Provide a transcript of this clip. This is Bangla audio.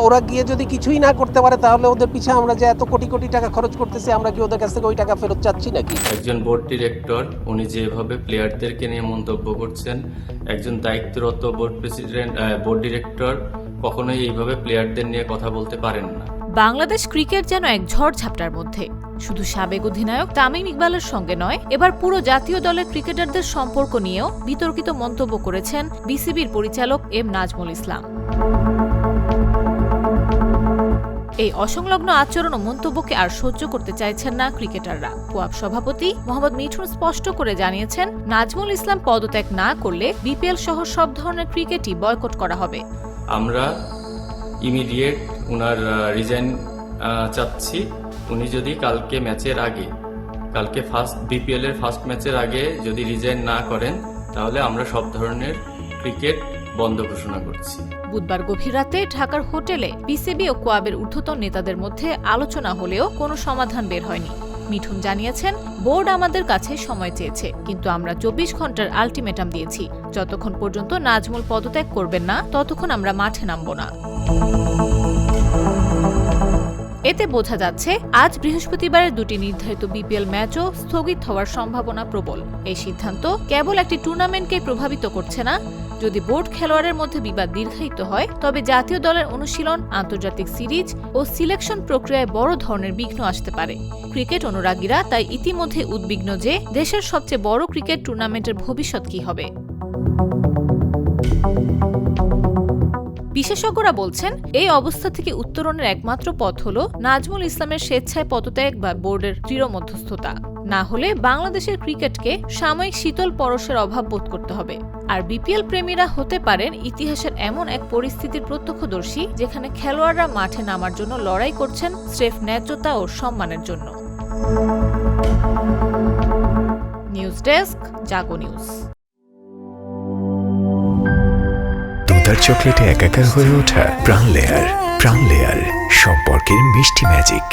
ওরা গিয়ে যদি কিছুই না করতে পারে তাহলে ওদের পিছে আমরা যে এত কোটি কোটি টাকা খরচ করতেছি আমরা কি ওদের কাছ থেকে ওই টাকা ফেরত চাচ্ছি নাকি? একজন বোর্ড ডিরেক্টর উনি যেভাবে প্লেয়ারদেরকে নিয়ে মন্তব্য করছেন, একজন দায়িত্বরত বোর্ড ডিরেক্টর কখনোই এইভাবে প্লেয়ারদের নিয়ে কথা বলতে পারেন না। বাংলাদেশ ক্রিকেট যেন এক ঝড়ঝাপটার মধ্যে। শুধু সাবেক অধিনায়ক তামিম ইকবালের সঙ্গে নয়, এবার পুরো জাতীয় দলের ক্রিকেটারদের সম্পর্ক নিয়েও বিতর্কিত মন্তব্য করেছেন বিসিবির পরিচালক এম নাজমুল ইসলাম। এই অসংলগ্ন আচরণ ও মন্তব্যকে আর সহ্য করতে চাইছেন না ক্রিকেটাররা। কোয়াব সভাপতি মোহাম্মদ মিঠুন স্পষ্ট করে জানিয়েছেন, নাজমুল ইসলাম পদত্যাগ না করলে বিপিএল সহ সব ধরনের ক্রিকেটই বয়কট করা হবে। আমরা ইমিডিয়েট উনার রিজাইন চাচ্ছি। উনি যদি কালকে বিপিএল এর ফার্স্ট ম্যাচের আগে যদি রিজাইন না করেন তাহলে আমরা সব ধরনের ক্রিকেট বন্ধ ঘোষণা করছি। বুধবার গভীর রাতে ঢাকার হোটেলে বিসিবি ও কোয়াবের ঊর্ধ্বতন নেতাদের মধ্যে আলোচনা হলেও কোনো সমাধান বের হয়নি। মিঠুন জানিয়েছেন, বোর্ড আমাদের কাছে সময় চেয়েছে, কিন্তু আমরা 24 ঘন্টার আলটিমেটাম দিয়েছি। যতক্ষণ পর্যন্ত নাজমুল পদত্যাগ করবেন না ততক্ষণ আমরা মাঠে নামব না। এতে বোঝা যাচ্ছে আজ বৃহস্পতিবারের দুটি নির্ধারিত বিপিএল ম্যাচও স্থগিত হওয়ার সম্ভাবনা প্রবল। এই সিদ্ধান্ত কেবল একটি টুর্নামেন্টকে প্রভাবিত করছে না। যদি বোর্ড খেলোয়াড়ের মধ্যে বিবাদ দীর্ঘায়িত হয় তবে জাতীয় দলের অনুশীলন, আন্তর্জাতিক সিরিজ ও সিলেকশন প্রক্রিয়ায় বড় ধরনের বিঘ্ন আসতে পারে। ক্রিকেট অনুরাগীরা তাই ইতিমধ্যে উদ্বিগ্ন যে দেশের সবচেয়ে বড় ক্রিকেট টুর্নামেন্টের ভবিষ্যৎ কি হবে। বিশেষজ্ঞরা বলছেন, এই অবস্থা থেকে উত্তরণের একমাত্র পথ হল নাজমুল ইসলামের স্বেচ্ছায় পদত্যাগ বা বোর্ডের দৃঢ় মধ্যস্থতা। না হলে বাংলাদেশের ক্রিকেটকে সাময়িক শীতল পরশের অভাব বোধ করতে হবে। আর বিপিএল প্রেমীরা হতে পারেন ইতিহাসের এমন এক পরিস্থিতির প্রত্যক্ষদর্শী, যেখানে খেলোয়াড়রা মাঠে নামার জন্য লড়াই করছেন স্রেফ ন্যায্যতা ও সম্মানের জন্য। নিউজ ডেস্ক, জাগো নিউজ। দুধার চকলেটে একাকার হয়ে ওঠা প্রাণ লেয়ার সম্পর্কের মিষ্টি ম্যাজিক।